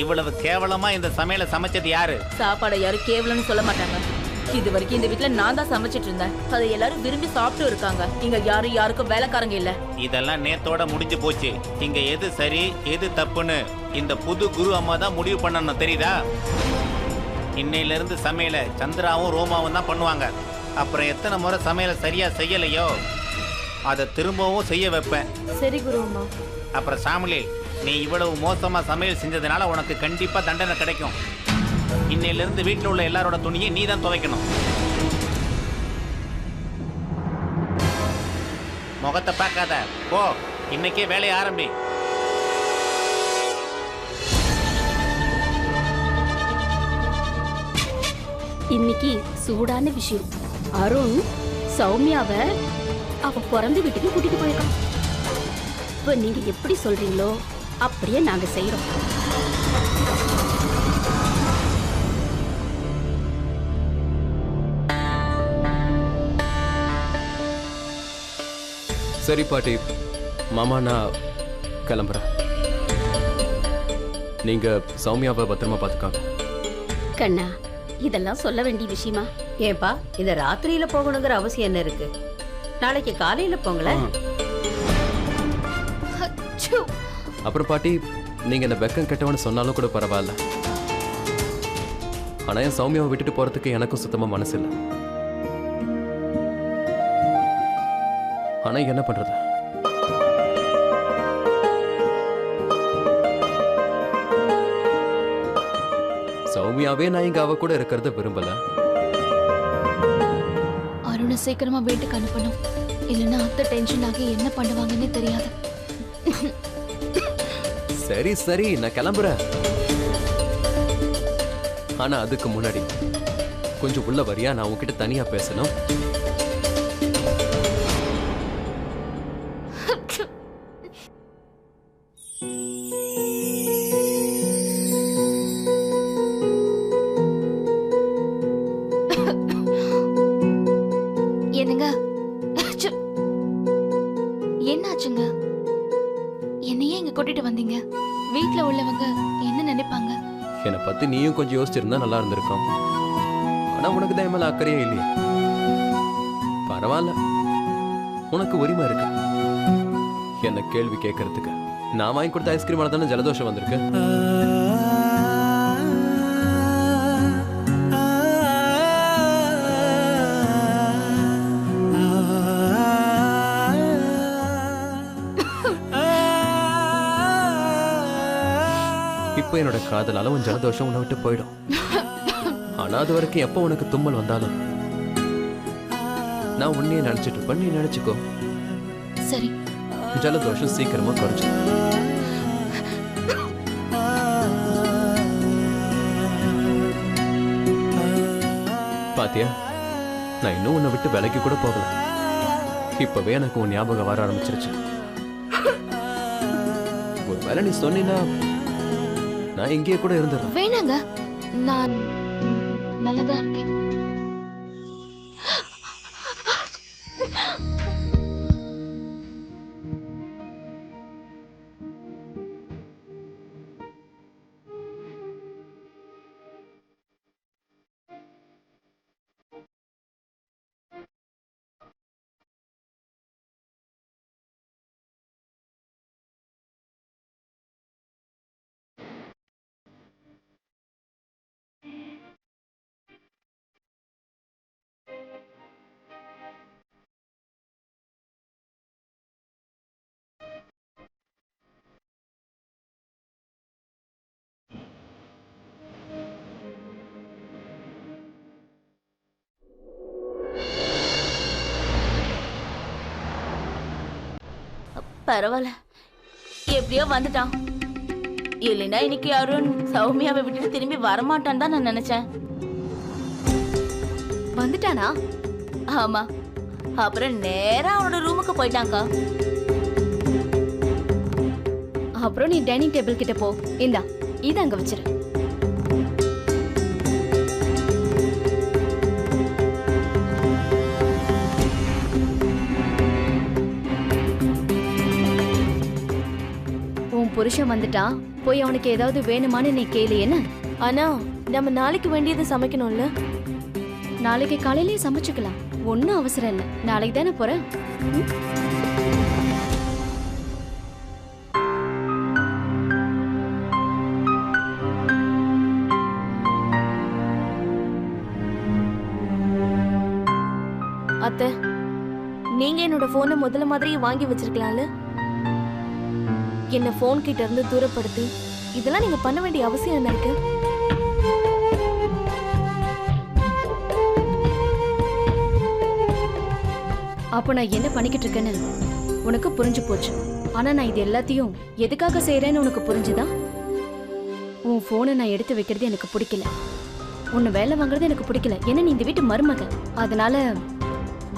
இவ்வளவு கேவலமா இந்த சமையலை சமைச்சது யாரு? சாப்பாடை யாரும் கேவலம்னு சொல்ல மாட்டாங்க. இது வரைக்கும் இந்த வீட்டுல நான் தான் சமைச்சிட்டு இருந்தேன். அதை எல்லாரும் விரும்பி சாப்பிட்டு இருக்காங்க. இங்க யாருக்கும் வேலைக்காரங்க இல்ல. இதெல்லாம் நேத்தோட முடிஞ்சு போச்சு. இங்க எது சரி எது தப்புன்னு இந்த புது குரு அம்மா தான் முடிவு பண்ணணும், தெரியுதா? இன்னையில இருந்து சமையலை சந்திராவும் ரோமாவும் தான் பண்ணுவாங்க. அப்புறம் எத்தனை முறை சமையலை சரியா செய்யலையோ அதை திரும்பவும் செய்ய வைப்பேன். சரி குரு அம்மா. அப்புறம் சாமுலி, நீ இவ்வளவு மோசமா சமையல் செஞ்சதுனால உனக்கு கண்டிப்பா தண்டனை கிடைக்கும். இன்னையில இருந்து வீட்டில் உள்ள எல்லாரோட துணியை நீ தான் துவைக்கணும். முகத்தை பார்க்காத, போ. இன்னைக்கே வேலையை ஆரம்பி. இன்னைக்கு சூடான விஷயம். அருண் சௌமியாவை அவ பிறந்த வீட்டுக்கு கூட்டிட்டு போயிருக்கான். இப்ப நீங்க எப்படி சொல்றீங்களோ அப்படியே நாங்க செய்யறோம். சரி பாட்டி, மாமா நான் கிளம்புறேன். நீங்க சௌமியாவை பத்திரமா பார்த்துக்காங்க. கண்ணா, இதெல்லாம் சொல்ல வேண்டிய விஷயமா? ஏன்பா இந்த ராத்திரியில போகணுங்கிற அவசியம் என்ன இருக்கு? நாளைக்கு காலையில போங்களேன். அப்புறம் பாட்டி, நீங்க இந்த வெக்கம் கெட்டவன்னு சொன்னாலும் கூட பரவாயில்ல. ஆனா என் சௌமியாவை விட்டுட்டு போறதுக்கு எனக்கும் சுத்தமா மனசு இல்லை. ஆனா என்ன பண்றது? சௌமியாவே நான் இங்க அவ கூட இருக்கிறத விரும்பல. அருணை சீக்கிரமா வீட்டுக்கு அனுப்பணும். இல்லைன்னா அத்தை டென்ஷன் ஆகி என்ன பண்ணுவாங்கன்னு தெரியாது. சரி சரி, நான் கிளம்புறேன். ஆனா அதுக்கு முன்னாடி கொஞ்சம் உள்ள வரியா, நான் உன்கிட்ட தனியா பேசணும். என்னங்க, என்னாச்சுங்க? என்னையே இங்க கூட்டிட்டு வந்தீங்க? வீட்ல உள்ளவங்க என்ன நினைப்பாங்க? என்னை பத்தி நீயும் கொஞ்சம் யோசிச்சிருந்தா நல்லா இருந்திருக்கும். ஆனா உனக்கு தான் மேல அக்கறையே இல்லையே. பரவாயில்ல, உனக்கு உரிமை இருக்கு என்ன கேள்வி கேட்கறதுக்கு. நான் வாங்கி கொடுத்த ஐஸ்கிரீமால தானே ஜலதோஷம் வந்திருக்கு. இப்ப என்னோட காதலால உன் ஜலதோஷம் உன்னை விட்டு போயிடும். ஆனா அது வரைக்கும் எப்ப உனக்கு தும்மல் வந்தாலும் நான் உன்னையே நினைச்சிட்டு இருப்பேன். நீ நினைச்சுக்கோ. சரி, ஜலதோஷம் சீக்கிரமா குறைச்சு. பாத்தியா, நான் இன்னும் உன்னை விட்டு விலைக்கு கூட போகல. இப்பவே எனக்கு உன் ஞாபகம் வர ஆரம்பிச்சிருச்சு. ஒரு வேலை நீ சொன்னீன்னா நான் இங்கேயே கூட இருந்துடுறேன். வேணாங்க, நான் நல்லதா இருக்கேன். பரவாயில்ல, எப்படியோ வந்துட்டான். இல்லைன்னா இன்னைக்கு அருண் சௌமியாவை விட்டுட்டு திரும்பி வரமாட்டான்னு தான் நான் நினைச்சேன். வந்துட்டானா? ஆமா, அப்புறம் நேரா அவனோட ரூமுக்கு போயிட்டாங்கா. அப்புறம் நீ டைனிங் டேபிள் கிட்ட போ. இந்தா, இதை அங்க வச்சிரு. புருஷன் வந்துட்டான், போய் அவனுக்கு ஏதாவது வேணுமான்னு நீ கேளு என்ன? ஆனா நம்ம நாளைக்கு வேண்டியது சமைக்கணும்ல. நாளைக்கு காலையிலேயே சமைச்சுக்கலாம், ஒன்றும் அவசரம் இல்லை. நாளைக்கு தானே போறேன். அத்தை, நீங்க என்னோட போனை முதல்ல மாதிரியே வாங்கி வச்சிருக்கலாம்ல. என்ன போன் கிட்ட இருந்து தூரப்படுத்தி இதெல்லாம் நீங்க பண்ண வேண்டிய அவசியம் என்ன இருக்கு? அப்போ நான் என்ன பண்ணிக்கிட்டு இருக்கேன்னு உனக்கு புரிஞ்சு போச்சு. ஆனா நான் இது எல்லாத்தையும் எதுக்காக செய்யறேன்னு உனக்கு புரிஞ்சுதா? உன் போனை நான் எடுத்து வைக்கிறது எனக்கு பிடிக்கல, உன்னை வேலை வாங்குறது எனக்கு பிடிக்கல. ஏன்னா நீ இந்த வீட்டு மருமக, அதனால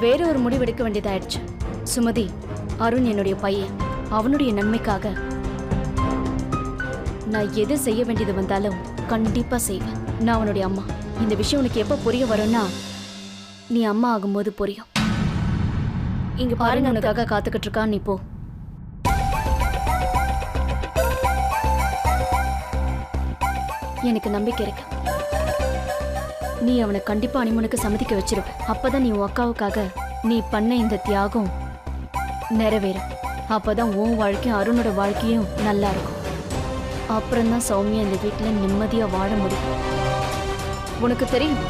வேற ஒரு முடிவு எடுக்க வேண்டியதாயிடுச்சு. சுமதி, அருண் என்னுடைய பையன், அவனுடைய நன்மைக்காக நான் எது செய்ய வேண்டியது வந்தாலும் கண்டிப்பா செய்வேன். நான் அவனுடைய அம்மா. இந்த விஷயம் உனக்கு எப்ப புரிய வரும்னா நீ அம்மா ஆகும்போது புரியும். இங்க பாருங்க, பாருங்க, உனக்காக காத்துக்கிட்டு இருக்கான். நீ போ. எனக்கு நம்பிக்கை இருக்கு, நீ அவனை கண்டிப்பா அனிமனுக்கு சம்மதிக்க வச்சிருவ. அப்பதான் நீ உன் அக்காவுக்காக நீ பண்ண இந்த தியாகம் நிறைவேறும். அப்பதான் உன் வாழ்க்கையும் அருணோட வாழ்க்கையும் நல்லா இருக்கும். அப்புறம்தான் சௌமியா இந்த வீட்டுல நிம்மதியா வாழ முடியும். உனக்கு தெரியும்,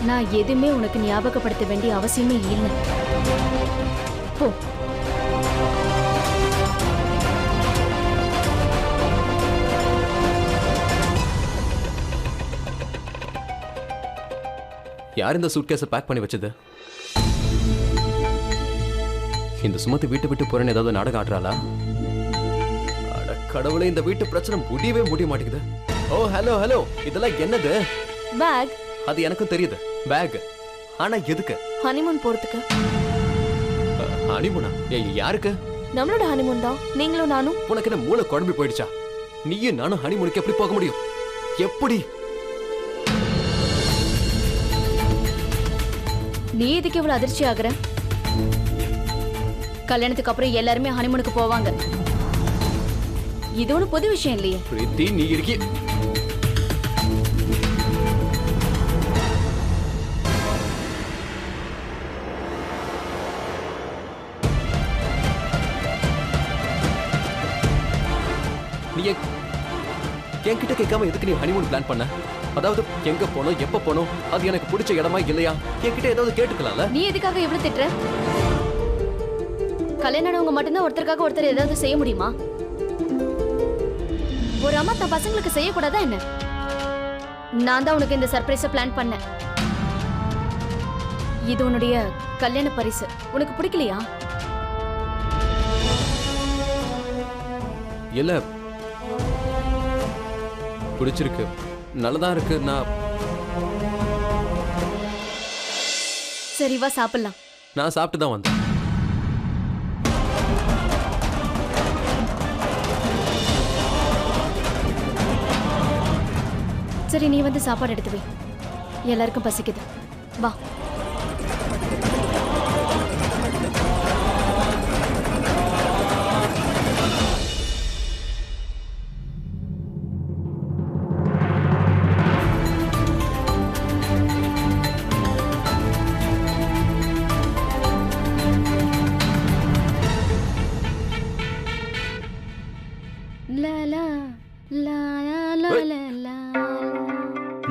நான் எதுவுமே உனக்கு ஞாபகப்படுத்த வேண்டிய அவசியமே இல்லை. போ. யார் இந்த சூட்கேஸை பேக் பண்ணி வச்சது? இந்த சுமதி வீட்டை விட்டு போறேன்னு ஏதாவது நாடகம் ஆடுறாளா? அட கடவுளே, இந்த வீட்டு பிரச்சனை முடிய மாட்டேங்குது. ஓ ஹலோ ஹலோ, இதெல்லாம் என்னது? பேக். அது எனக்கும் தெரியுது, பேக். ஆனா எதுக்கு? ஹனிமூன் போறதுக்கு. ஹனிமூனா? யாருக்கு? நம்மளோட ஹனிமூன் தான், நீங்களும் நானும். உனக்கு என்ன மூளை குழம்பி போயிடுச்சா? நீயும் நானும் ஹனிமூனுக்கு எப்படி போக முடியும்? எப்படி? நீ இதுக்கு இவ்வளவு அதிர்ச்சி ஆகுற? கல்யாணத்துக்கு அப்புறம் எல்லாருமே ஹனிமூனுக்கு போவாங்க, இது ஒன்றும் புது விஷயம் இல்லையே. பிரீத்தி, நீ இருக்கி. நீ என்கிட்ட கேட்காம எதுக்கு நீ ஹனிமூன் பிளான் பண்ண? அதாவது எங்க போனோம், எப்ப போனோம், அது எனக்கு பிடிச்ச இடமா இல்லையா, என்கிட்ட ஏதாவது கேட்டுக்கலாம்ல? நீ எதுக்காக இவ்வளவு திட்டுற? கல்யாணம் மட்டும்தான் ஒருத்தருக்காக ஒருத்தர் ஏதாவது செய்ய முடியுமா? ஒரு அம்மா தன் பசங்களுக்கு செய்யக்கூடாதா என்ன? நான் தான் உனக்கு இந்த சர்ப்ரைஸ பிளான் பண்ணேன். இது உன்னுடைய கல்யாண பரிசு. உனக்கு பிடிக்கலையா? இல்ல, பிடிச்சிருக்கு, நல்லதா இருக்கு. சரி வா சாப்பிடலாம். நான் சாப்பிட்டு தான் வந்தேன். சரி, நீ வந்து சாப்பாடு எடுத்து வை, எல்லாருக்கும் பசிக்குது. வா.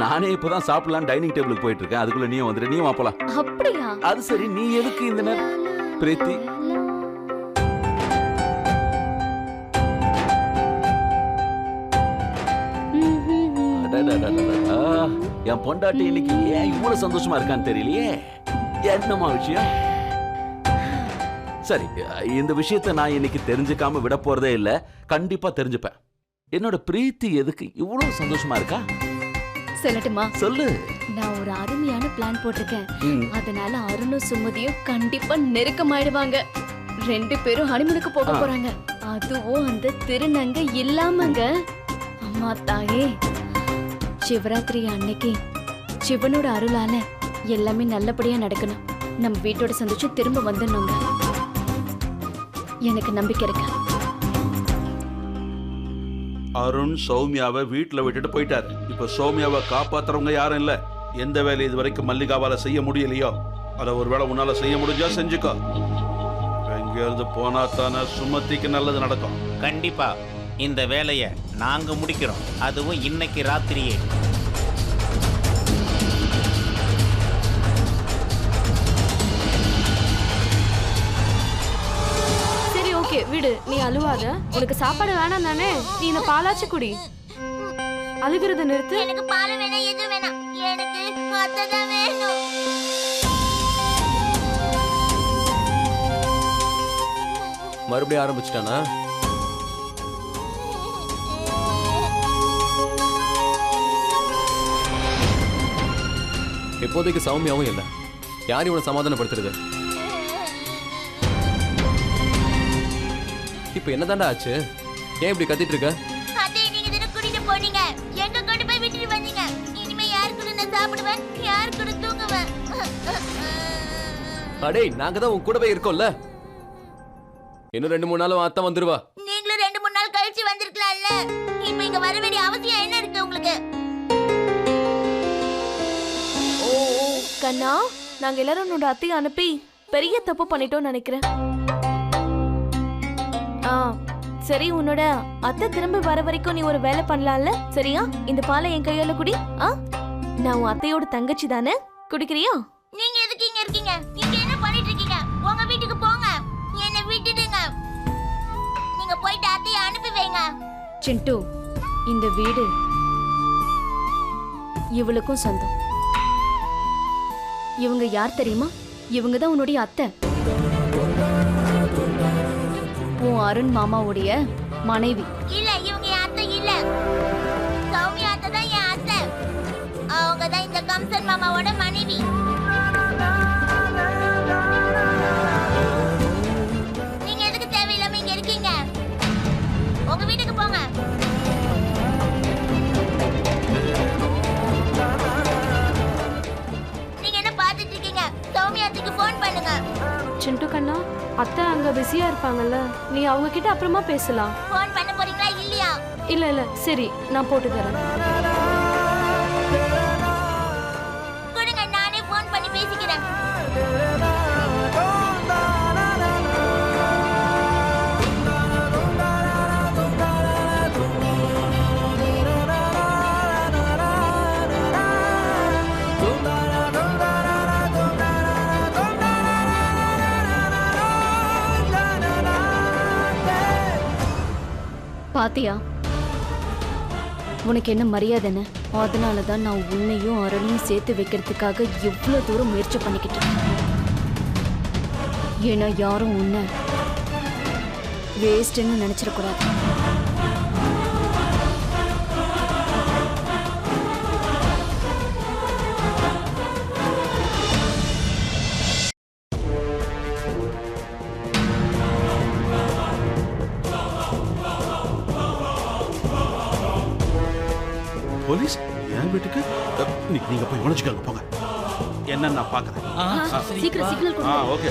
நானே இப்பதான் சாப்பிடலாம் டைனிங் டேபிளுக்கு போயிட்டு இருக்கேன். அதுக்குள்ள நீயும் வந்துரு, நீயும் போலாம். அப்படியா? அது சரி, நீ எதுக்கு இந்த நேரம்? பிரீத்தி, என் பொண்டாட்டி இன்னைக்கு ஏன் இவ்வளவு சந்தோஷமா இருக்கான்னு தெரியலையே. என்னமா விஷயம்? சரி, இந்த விஷயத்தை நான் இன்னைக்கு தெரிஞ்சுக்காம விட போறதே இல்ல. கண்டிப்பா தெரிஞ்சுப்பேன். என்னோட பிரீத்தி எதுக்கு இவ்வளவு சந்தோஷமா இருக்கா? சொல்லட்டுமா? சொல்லு. நான் ஒரு அருமையான பிளான் போட்டிருக்கேன். அதனால அருணும் சுமதியும் கண்டிப்பா நெருக்கமாயிடுவாங்க. 2 பேரும் ஹனிமூனுக்கு போக போறாங்க. அதுவும் அந்த திருநங்கை இல்லாமங்க. அம்மா தாயே, சிவராத்திரி அன்னைக்கு சிவனோட அருளால எல்லாமே நல்லபடியா நடக்கணும். நம்ம வீட்டோட சந்தோஷம் திரும்ப வந்துடணுங்க. எனக்கு நம்பிக்கை இருக்கு. அருண் சௌமியாவை வீட்டுல விட்டுட்டு போயிட்டாரு. இப்ப சௌமியாவை காப்பாத்துறவங்க யாரும் இல்ல. எந்த வேலை இது வரைக்கும் மல்லிகாவால செய்ய முடியலையோ அதை ஒருவேளை உன்னால செய்ய முடிஞ்சா செஞ்சுக்கோ. எங்க இருந்து போனா தானே சுமதிக்கு நல்லது நடக்கும். கண்டிப்பா இந்த வேலையை நாங்க முடிக்கிறோம், அதுவும் இன்னைக்கு ராத்திரியே. சரி ஓகே விடு, நீ அழுவாத. உனக்கு சாப்பாடு வேணாம் தானே, நீ இந்த பாலாச்சு குடி. அழுகிறத நிறுத்து. எனக்கு பால் வேணாம், எது வேணாம், எனக்கு அத்தை தான் வேணும். மறுபடியும் ஆரம்பிச்சிட்டானா? இப்போதைக்கு சௌமியாவும் இல்லை. யார் இவனை சமாதானப்படுத்துறது? இப்ப என்னதாண்டா ஆச்சு? ஏன் இப்படி கத்திட்டு இருக்க? அத்தை நீங்க தான கூட்டிட்டு போனீங்க, எங்க கொண்டு போய் விட்டுட்டு வந்தீங்க. இனிமே யார் கூட நான் சாப்பிடுவேன், யார் கூட தூங்குவேன்? அடே நாங்க தான் உன் கூடவே இருக்கோம்ல. இன்னும் 2-3 நாள் அத்தை வந்துருவா. நீங்களும் 2-3 நாள் கழிச்சு வந்திருக்கலாம்ல. இப்போ இங்க வர வேண்டிய அவசியம் என்ன இருக்கு உங்களுக்கு? கண்ணா, நாங்க எல்லாரும் உன்னோட அத்தையை அனுப்பி பெரிய தப்பு பண்ணிட்டோம்னு நினைக்கிறேன். சரி, உன்னோட அத்தை திரும்ப வர வரைக்கும் நீ ஒரு வேலை பண்ணலாம்ல, சரியா? இந்த பாலை என் கையால குடி. நான் உன் அத்தையோட தங்கச்சி தானே, குடிக்கிறியா? நீங்க எதுக்கு இங்க இருக்கீங்க? நீங்க என்ன பண்ணிட்டு இருக்கீங்க? உங்க வீட்டுக்கு போங்க, என்ன விட்டுடுங்க. நீங்க போயிட்டு அத்தையை அனுப்பி வைங்க. சிண்டு, இந்த வீடு இவளுக்கும் சொந்தம். இவங்க யார் தெரியுமா? இவங்க தான் உன்னுடைய அத்தை, உன் அருண் மாமாவுடைய மனைவி. இல்ல, இவங்க என் அத்தை இல்ல. சௌமியா அத்தை தான் என் அத்தை. அவங்க தான் இந்த கம்சன் மாமாவோட மனைவி. நீங்க எதுக்கு தேவையில்லாம இங்க இருக்கீங்க? உங்க வீட்டுக்கு போங்க. நீங்க என்ன பாத்துட்டு இருக்கீங்க? சௌமியாத்துக்கு ஃபோன் பண்ணுங்க. சிண்டு கண்ணா, அத்தை அங்க பிஸியா இருப்பாங்கல்ல, நீ அவங்க கிட்ட அப்புறமா பேசலாம். ஃபோன் பண்ண போறீங்களா இல்லையா? இல்ல சரி, நான் போட்டு தரேன். கொடுங்க, நானே ஃபோன் பண்ணி பேசிக்கிறேன். பாத்தியா உனக்கு என்ன மரியாதைன்னு? அதனாலதான் நான் உன்னையும் அருணையும் சேர்த்து வைக்கிறதுக்காக எவ்வளவு தூரம் முயற்சி பண்ணிக்கிட்டு இருக்கேன். ஏன்னா யாரும் உன்னை வேஸ்ட்ன்னு நினைச்சிடக்கூடாது. போலீஸ் என் வீட்டுக்கு? நீங்க போய் உணர்ச்சிக்காங்க போங்க, என்ன நான் பாக்குறேன். சீக்கிரம் சிக்னல் கொடு. ஓகே.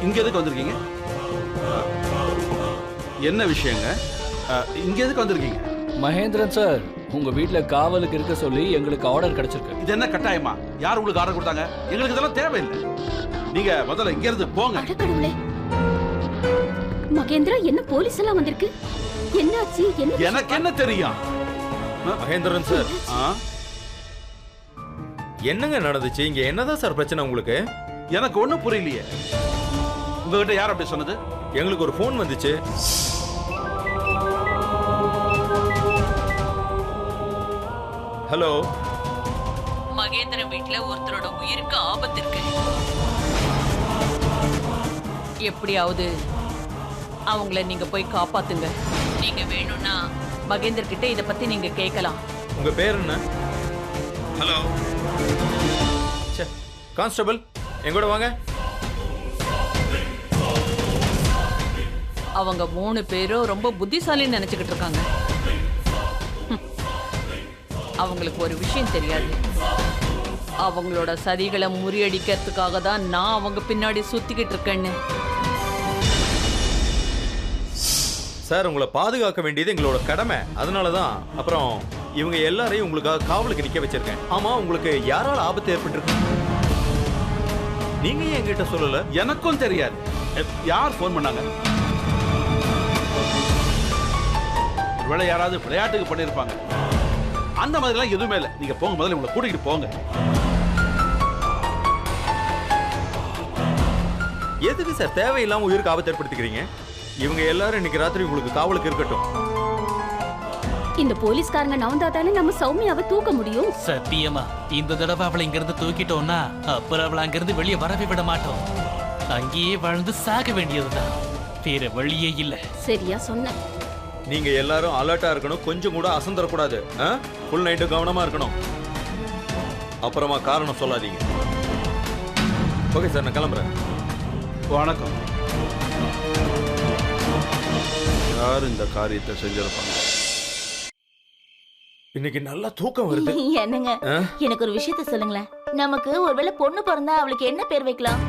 இங்க எதுக்கு வந்திருக்கீங்க? என்ன விஷயங்க? இங்க எதுக்கு வந்திருக்கீங்க? மகேந்திரன் சார், உங்க வீட்ல காவலுக்கு இருக்க சொல்லி எங்களுக்கு ஆர்டர் கிடைச்சிருக்கு. இது என்ன கட்டாயமா? யார் உங்களுக்கு ஆர்டர் கொடுத்தாங்க? எங்களுக்கு இதெல்லாம் தேவையில்லை. நீங்க முதல்ல இங்க இருந்து போங்க. கடவுளே, மகேந்திரா, என்ன போலீஸ் எல்லாம் வந்திருக்கு? என்னாச்சு? எனக்கு என்ன தெரியும்? மகேந்திரன் சார், என்னங்க நடந்துச்சு இங்க? என்னதான் சார் பிரச்சனை உங்களுக்கு? எனக்கு ஒண்ணும் புரியலையே. உங்ககிட்ட யார் அப்படி சொன்னது? எங்களுக்கு ஒரு ஃபோன் வந்துச்சு. ஹலோ, மகேந்திரன் வீட்ல ஒருத்தரோட உயிருக்கு ஆபத்து இருக்கு. எப்படியாவது அவங்கள நீங்க போய் காப்பாத்துங்க. நீங்க வேணும்னா மகேந்தர் கிட்ட இத பத்தி நீங்க கேட்கலாம். உங்க பேர் என்ன? ஹலோ கான்ஸ்டபிள், எங்கூட வாங்க. அவங்க 3 பேரும் ரொம்ப புத்திசாலின்னு நினைச்சுக்கிட்டு இருக்காங்க. அவங்களுக்கு ஒரு விஷயம் தெரியாது. அவங்களோட சதிகளை முறியடிக்கிறதுக்காக தான் நான் அவங்க பின்னாடி சுத்திக்கிட்டு இருக்கேன்னு. சார் உங்களை பாதுகாக்க வேண்டியது எங்களோட கடமை. அதனால தான் அப்புறம் இவங்க எல்லாரையும் உங்களுக்காக காவலுக்கு நிக்க வச்சிருக்கேன். ஆமா, உங்களுக்கு யாரால ஆபத்து ஏற்பட்டிருக்கு? நீங்க ஏன் என்கிட்ட சொல்லல? எனக்கும் தெரியாது. யார் ஃபோன் பண்ணாங்க? ஒருவேளை யாராவது விளையாட்டுக்கு பண்ணியிருப்பாங்க. அந்த மாதிரிலாம் எதுவுமே இல்லை. நீங்க போங்க, முதல்ல உங்களை கூட்டிகிட்டு போங்க. எதுக்கு சார் தேவையில்லாம உயிருக்கு ஆபத்து ஏற்படுத்திக்கிறீங்க? இவங்க எல்லாரும் இன்னைக்கு ராத்திரி உங்களுக்கு காவலுக்கு இருக்கட்டும். இந்த போலீஸ்காரங்க நவந்தா தானே நம்ம சௌமியாவை தூக்க முடியும். சத்தியமா இந்த தடவை அவளை இங்கிருந்து தூக்கிட்டோம்னா அப்புறம் அவளை அங்கிருந்து வெளியே வரவே விட மாட்டோம். அங்கேயே வாழ்ந்து சாக வேண்டியதுதான், வேற வழியே இல்ல. சரியா சொன்ன. நீங்க எல்லாரும் அலர்ட்டா இருக்கணும், கொஞ்சம் கூட அசந்தரக்கூடாது. ஃபுல் நைட்டு கவனமா இருக்கணும். அப்புறமா காரணம் சொல்லாதீங்க. ஓகே சார், நான் கிளம்புறேன். வணக்கம். யார் இந்த காரியத்தை செஞ்சிருப்பாங்க? இன்னைக்கு நல்லா தூக்கம் வருது. என்னங்க, எனக்கு ஒரு விஷயத்த சொல்லுங்களேன். நமக்கு ஒருவேளை பொண்ணு பிறந்தா அவளுக்கு என்ன பேர் வைக்கலாம்?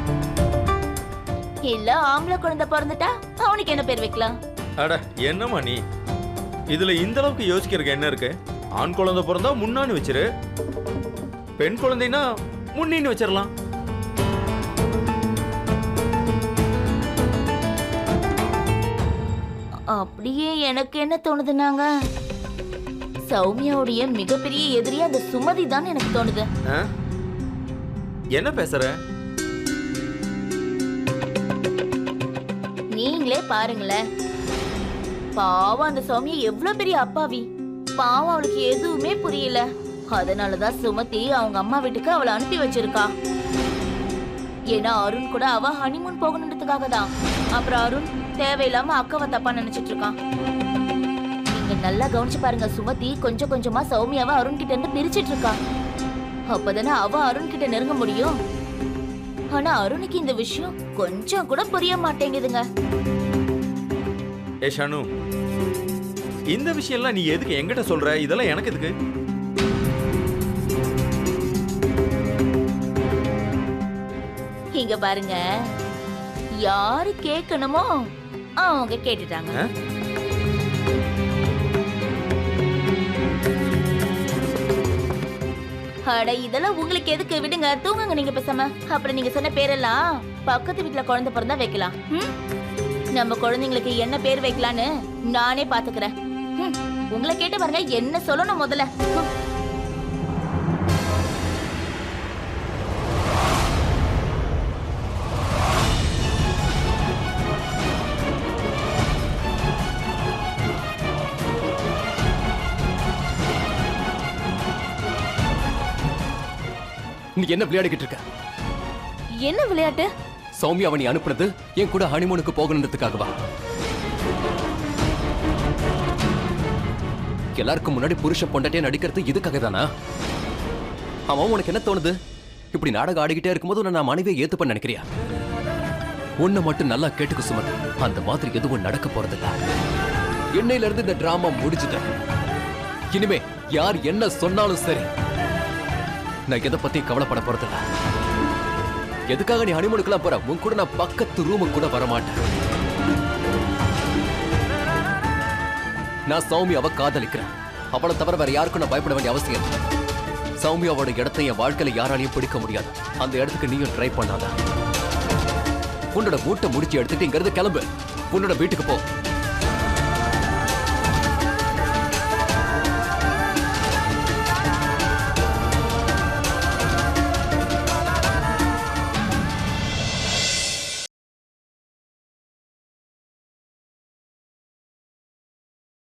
இல்ல ஆம்பளை குழந்தை பிறந்துட்டா அவனுக்கு என்ன பேர் வைக்கலாம்? அட என்னம்மா நீ, இதுல இந்த அளவுக்கு யோசிக்கிறதுக்கு என்ன இருக்கு? ஆண் குழந்தை பிறந்தா முன்னான்னு வச்சிரு, பெண் குழந்தைனா முன்னின்னு வச்சிடலாம். அப்படியே எனக்கு என்ன தோணுதுன்னாங்க, சௌமியாவுடைய மிகப்பெரிய எதிரியா அந்த சுமதி தான் எனக்கு தோணுது. என்ன பேசுற? நீங்களே பாருங்களேன், பாவம் அந்த சௌமியா எவ்வளவு பெரிய அப்பாவி. பாவம் அவளுக்கு எதுவுமே புரியல. அதனாலதான் சுமதி அவங்க அம்மா வீட்டுக்கு அவளை அனுப்பி வச்சிருக்கா. ஏன்னா அருண் கூட அவ ஹனிமூன் போகணுன்றதுக்காக தான். அப்புறம் அருண் தேவையில்லாம அக்காவை தப்பா நினைச்சிட்டு இருக்கான். நீங்க நல்லா கவனிச்சு பாருங்க, சுமதி கொஞ்சம் கொஞ்சமா சௌமியாவை அருண் கிட்ட இருந்து பிரிச்சிட்டு இருக்கா. அப்பதானே அவ அருண் கிட்ட நெருங்க முடியும். ஆனா அருணுக்கு இந்த விஷயம் கொஞ்சம் கூட புரிய மாட்டேங்குதுங்க. ஏ ஷானு, இந்த விஷயம்லாம் நீ எதுக்கு என்கிட்ட சொல்ற? இதெல்லாம் எனக்கு எதுக்கு? இங்க பாருங்க, யாரு கேட்கணுமோ அவங்க கேட்டுட்டாங்க. அட இதெல்லாம் உங்களுக்கு எதுக்கு? விடுங்க, தூங்குங்க நீங்க பேசாம. அப்புறம் நீங்க சொன்ன பேரெல்லாம் பக்கத்து வீட்டுல குழந்தை பிறந்தா வைக்கலாம். நம்ம குழந்தைங்களுக்கு என்ன பேர் வைக்கலான்னு நானே பாத்துக்கிறேன். உங்களை கேட்டு பாருங்க, என்ன சொல்லணும் முதல்ல. நீ என்ன விளையாடிக்கிட்டு இருக்க? என்ன விளையாட்டு? சௌமியா அவனை அனுப்புனது என் கூட ஹனிமூனுக்கு போகணுன்றதுக்காகவா? எல்லாருக்கும் முன்னாடி புருஷ பொண்டாட்டியா நடிக்கிறது இதுக்காக தானா? அவன் உனக்கு என்ன தோணுது? இப்படி நாடகம் ஆடிக்கிட்டே இருக்கும்போது நான் மனைவியை ஏத்துப்ப நினைக்கிறியா? ஒண்ணு மட்டும் நல்லா கேட்டுக்க சுமதி, அந்த மாதிரி எதுவும் நடக்க போறதில்ல. என்னையில இருந்து இந்த டிராமா முடிஞ்சுது. இனிமே யார் என்ன சொன்னாலும் சரி, நான் எதை பத்தி கவலைப்பட போறதில்ல. எதுக்காக நீ ஹனிமூனுக்குலாம் போற? உன் கூட நான் பக்கத்து ரூமுக்கு கூட வர மாட்டேன். நான் சௌமியாவை காதலிக்கிறேன். அவளை தவிர வேற யாருக்கும் நான் பயப்பட வேண்டிய அவசியம் இல்லை. சௌமியாவோட இடத்தை என் வாழ்க்கையில யாராலையும் பிடிக்க முடியாது. அந்த இடத்துக்கு நீயும் ட்ரை பண்ணாத. உன்னோட மூட்டை முடிச்சு எடுத்துட்டு இங்க இருந்து கிளம்பு. உன்னோட வீட்டுக்கு போ.